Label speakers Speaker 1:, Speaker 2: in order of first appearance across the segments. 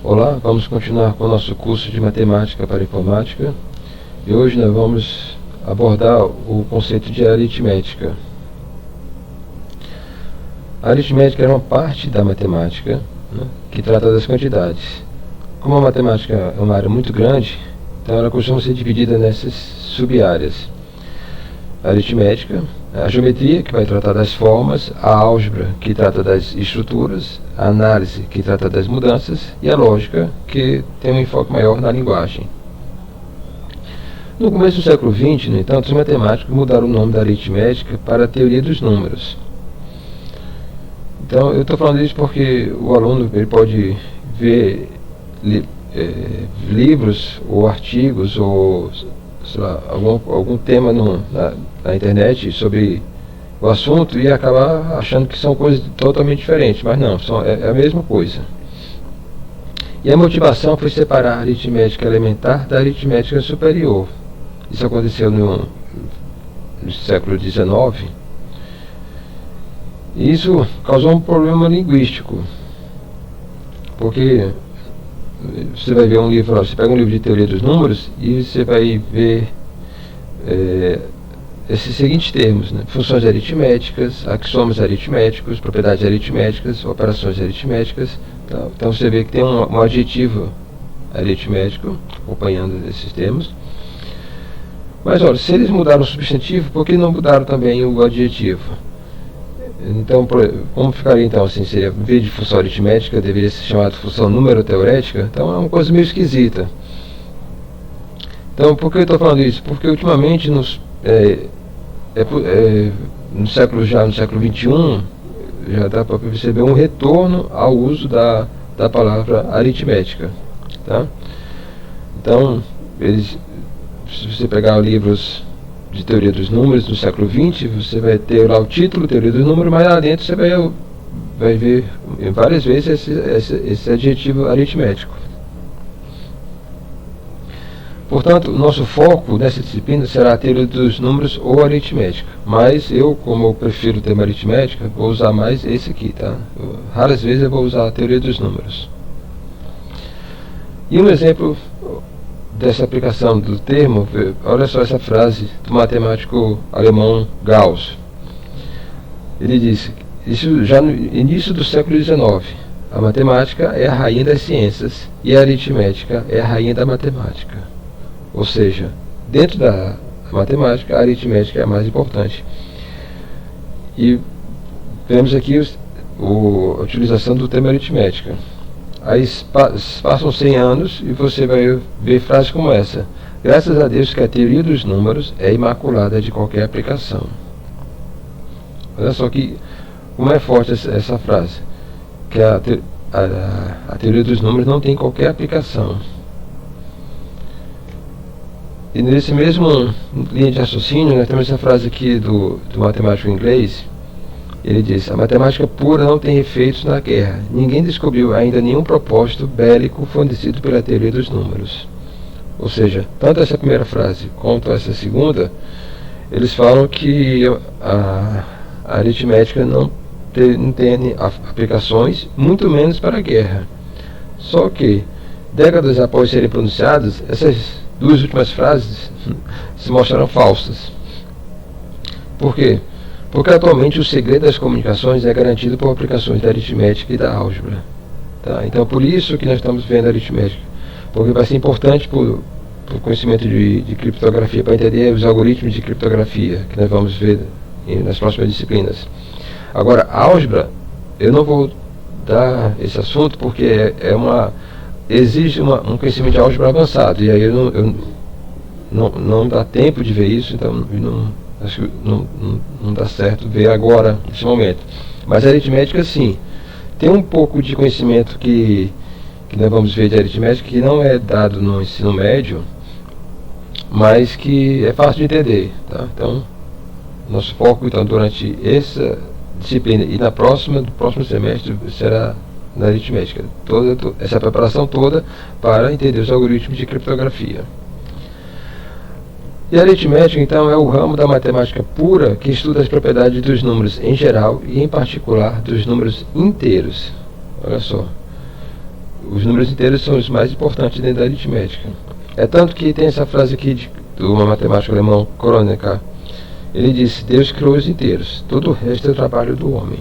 Speaker 1: Olá, vamos continuar com o nosso curso de Matemática para Informática e hoje nós vamos abordar o conceito de aritmética. A aritmética é uma parte da matemática, que trata das quantidades. Como a matemática é uma área muito grande, então ela costuma ser dividida nessas sub-áreas. A aritmética, a geometria, que vai tratar das formas, a álgebra, que trata das estruturas, a análise, que trata das mudanças, e a lógica, que tem um enfoque maior na linguagem. No começo do século XX, no entanto, os matemáticos mudaram o nome da aritmética para a teoria dos números. Então, eu estou falando isso porque o aluno ele pode ver livros ou artigos ou sei lá, algum tema na internet sobre o assunto e acabar achando que são coisas totalmente diferentes, mas não, é a mesma coisa. E a motivação foi separar a aritmética elementar da aritmética superior. Isso aconteceu no século XIX. E isso causou um problema linguístico, porque você vai ver um livro, você pega um livro de teoria dos números e você vai ver esses seguintes termos, funções aritméticas, axiomas aritméticos, propriedades aritméticas, operações aritméticas. Então você vê que tem um adjetivo aritmético acompanhando esses termos. Mas olha, se eles mudaram o substantivo, por que não mudaram também o adjetivo? Então, como ficaria então assim? Seria, em vez de função aritmética, deveria ser chamado função numeroteorética? Então é uma coisa meio esquisita. Então, por que eu estou falando isso? Porque ultimamente, no século XXI, já dá para perceber um retorno ao uso da palavra aritmética. Tá? Então, se você pegar livros de teoria dos números do século XX, você vai ter lá o título, teoria dos números, mas lá dentro você vai ver várias vezes esse adjetivo aritmético. Portanto, o nosso foco nessa disciplina será a teoria dos números ou aritmética, mas como eu prefiro o termo aritmética, vou usar mais esse aqui, tá? Raras vezes eu vou usar a teoria dos números. E um exemplo dessa aplicação do termo, olha só essa frase do matemático alemão Gauss. Ele disse, isso já no início do século XIX, a matemática é a rainha das ciências e a aritmética é a rainha da matemática. Ou seja, dentro da matemática, a aritmética é a mais importante. E vemos aqui a utilização do termo aritmética. Aí passam 100 anos e você vai ver frases como essa: graças a Deus que a teoria dos números é imaculada de qualquer aplicação. Olha só como é forte essa frase, que a teoria dos números não tem qualquer aplicação. E nesse mesmo linha de raciocínio, nós temos essa frase aqui do matemático inglês. Ele diz, a matemática pura não tem efeitos na guerra. Ninguém descobriu ainda nenhum propósito bélico fornecido pela teoria dos números. Ou seja, tanto essa primeira frase quanto essa segunda, eles falam que a aritmética não tem aplicações, muito menos para a guerra. Só que, décadas após serem pronunciadas, essas duas últimas frases se mostraram falsas. Por quê? Porque atualmente o segredo das comunicações é garantido por aplicações da aritmética e da álgebra. Tá? Então por isso que nós estamos vendo a aritmética, porque vai ser importante para o conhecimento de criptografia, para entender os algoritmos de criptografia, que nós vamos ver nas próximas disciplinas. Agora, a álgebra, eu não vou dar esse assunto porque exige um conhecimento de álgebra avançado, e aí não dá tempo de ver isso, então acho que não dá certo ver agora, nesse momento. Mas a aritmética, sim. Tem um pouco de conhecimento que nós vamos ver de aritmética que não é dado no ensino médio, mas que é fácil de entender. Tá? Então, nosso foco então, durante essa disciplina e no próximo semestre será na aritmética. Essa preparação toda para entender os algoritmos de criptografia. E a aritmética, então, é o ramo da matemática pura que estuda as propriedades dos números em geral e, em particular, dos números inteiros. Olha só. os números inteiros são os mais importantes dentro da aritmética. É tanto que tem essa frase aqui do matemático alemão Kronecker. Ele disse: Deus criou os inteiros, todo o resto é o trabalho do homem.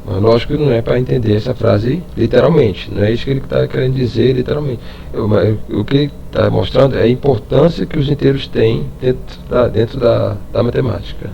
Speaker 1: Mas lógico que não é para entender essa frase literalmente, não é isso que ele está querendo dizer literalmente. O que ele está mostrando é a importância que os inteiros têm dentro da matemática.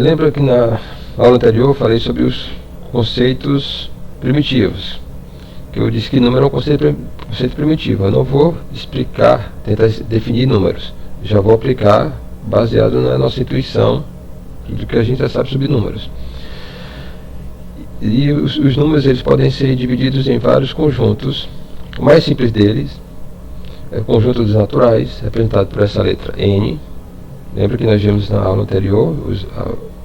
Speaker 1: Lembra que na aula anterior eu falei sobre os conceitos primitivos, que eu disse que número é um conceito primitivo. Eu não vou tentar definir números, já vou aplicar baseado na nossa intuição, tudo que a gente já sabe sobre números. E os números eles podem ser divididos em vários conjuntos. O mais simples deles é o conjunto dos naturais, representado por essa letra N. Lembra que nós vimos na aula anterior,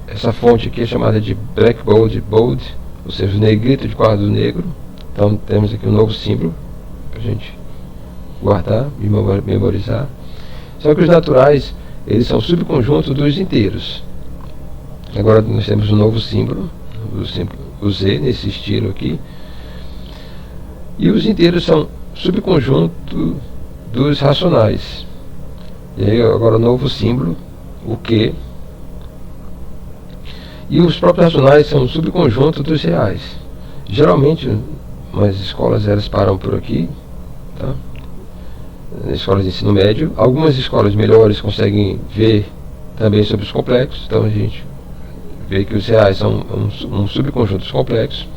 Speaker 1: essa fonte aqui é chamada de blackboard, bold, ou seja, o negrito de quadro negro. Então temos aqui um novo símbolo para a gente guardar e memorizar. Só que os naturais, eles são subconjuntos dos inteiros. Agora nós temos um novo símbolo, o Z, nesse estilo aqui. E os inteiros são subconjunto dos racionais. E aí agora o novo símbolo, o Q. E os próprios racionais são subconjunto dos reais. Geralmente, as escolas elas param por aqui, tá? Escolas de ensino médio. Algumas escolas melhores conseguem ver também sobre os complexos, então a gente vê que os reais são um subconjunto dos complexos.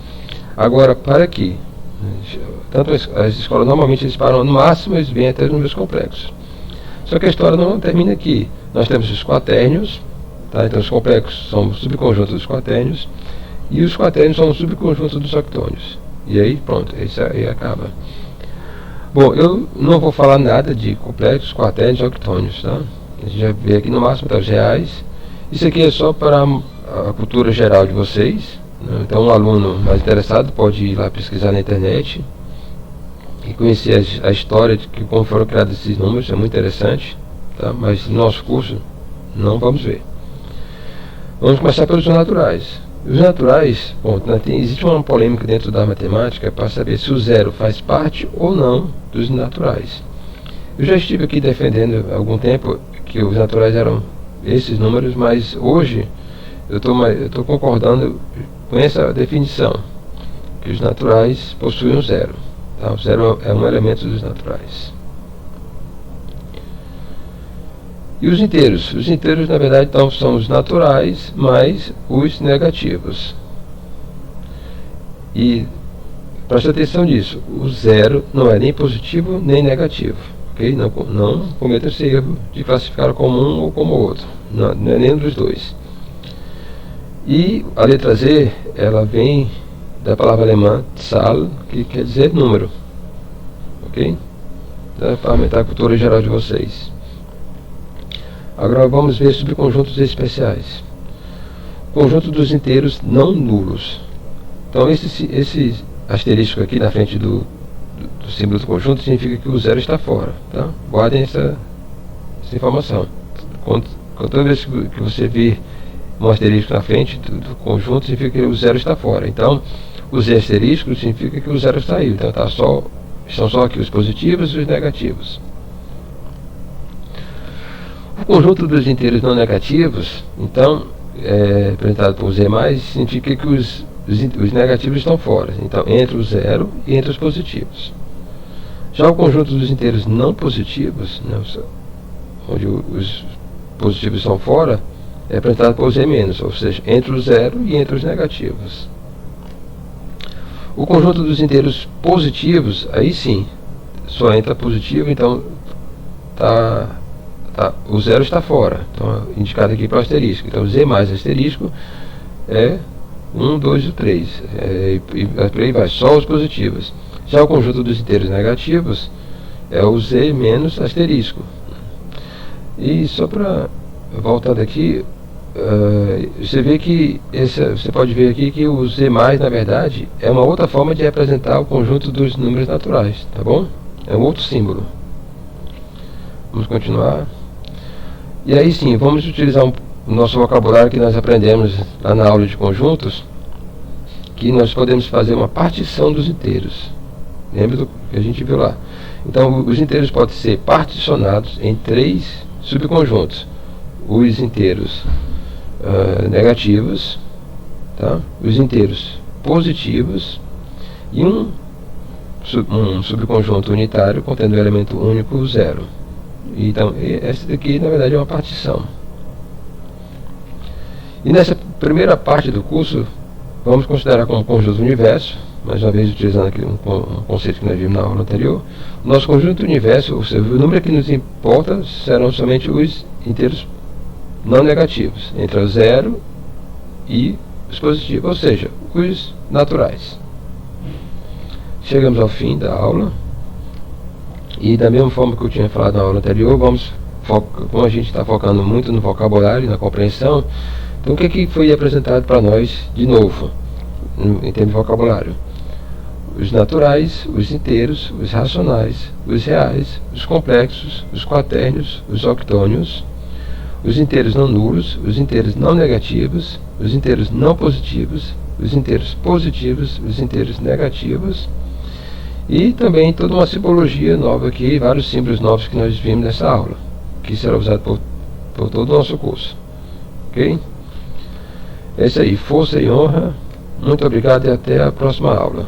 Speaker 1: Agora, para aqui, tanto as escolas normalmente eles param no máximo, eles vêm até os números complexos. Só que a história não termina aqui. Nós temos os quaternios, tá? Então os complexos são subconjuntos dos quaternios, e os quaternios são um subconjunto dos octônios. E aí pronto, isso aí acaba. Bom, eu não vou falar nada de complexos, quaternios e octônios, tá? A gente já vê aqui no máximo até os reais. Isso aqui é só para a cultura geral de vocês, né? Então um aluno mais interessado pode ir lá pesquisar na internet e conhecer a história de como foram criados esses números, é muito interessante, tá? Mas no nosso curso não vamos ver. Vamos começar pelos naturais. Os naturais, bom, existe uma polêmica dentro da matemática para saber se o zero faz parte ou não dos naturais. Eu já estive aqui defendendo há algum tempo que os naturais eram esses números, mas hoje eu estou concordando com essa definição, que os naturais possuem um zero. Tá? O zero é um elemento dos naturais. E os inteiros? Os inteiros, na verdade, então, são os naturais mais os negativos. E preste atenção nisso. O zero não é nem positivo nem negativo. Okay? Não cometa esse erro de classificar como um ou como outro. Não é nenhum dos dois. E a letra Z, ela vem da palavra alemã Zahl, que quer dizer número. Ok? Então, para aumentar a cultura geral de vocês. Agora vamos ver subconjuntos especiais. Conjunto dos inteiros não nulos. Então esse asterisco aqui na frente do símbolo do conjunto significa que o zero está fora. Tá? Guardem essa informação. Toda vez que você vir um asterisco na frente do conjunto, significa que o zero está fora. Então o Z asterisco significa que o zero saiu. Então estão só aqui os positivos e os negativos. O conjunto dos inteiros não negativos, então, representado por Z+, significa que os negativos estão fora, então entre o zero e entre os positivos. Já o conjunto dos inteiros não positivos, né, onde os positivos estão fora, é representado por Z-, ou seja, entre o zero e entre os negativos. O conjunto dos inteiros positivos, aí sim, só entra positivo, então o zero está fora, então indicado aqui para o asterisco. Então Z mais asterisco é 1, 2 e 3, e por aí vai, só os positivos. Já o conjunto dos inteiros negativos é o Z menos asterisco. E só para voltando aqui, você vê que você pode ver aqui que o Z+, na verdade, é uma outra forma de representar o conjunto dos números naturais, tá bom? É um outro símbolo. Vamos continuar. E aí sim, vamos utilizar o nosso vocabulário que nós aprendemos lá na aula de conjuntos que nós podemos fazer uma partição dos inteiros. Lembra do que a gente viu lá? Então, os inteiros podem ser particionados em 3 subconjuntos. Os inteiros negativos, tá? Os inteiros positivos e um subconjunto unitário contendo o elemento único 0. Então, essa daqui, na verdade, é uma partição. E nessa primeira parte do curso, vamos considerar como conjunto universo, mais uma vez utilizando aqui um conceito que nós vimos na aula anterior. O nosso conjunto universo, ou seja, o número que nos importa serão somente os inteiros não negativos, entre o 0 e os positivos, ou seja, os naturais. Chegamos ao fim da aula. E da mesma forma que eu tinha falado na aula anterior, como a gente está focando muito no vocabulário, na compreensão, então o que foi apresentado para nós de novo, em termos de vocabulário? Os naturais, os inteiros, os racionais, os reais, os complexos, os quaternios, os octônios, os inteiros não nulos, os inteiros não negativos, os inteiros não positivos, os inteiros positivos, os inteiros negativos, e também toda uma simbologia nova aqui, vários símbolos novos que nós vimos nessa aula, que será usado por todo o nosso curso. Ok? É isso aí, força e honra. Muito obrigado e até a próxima aula.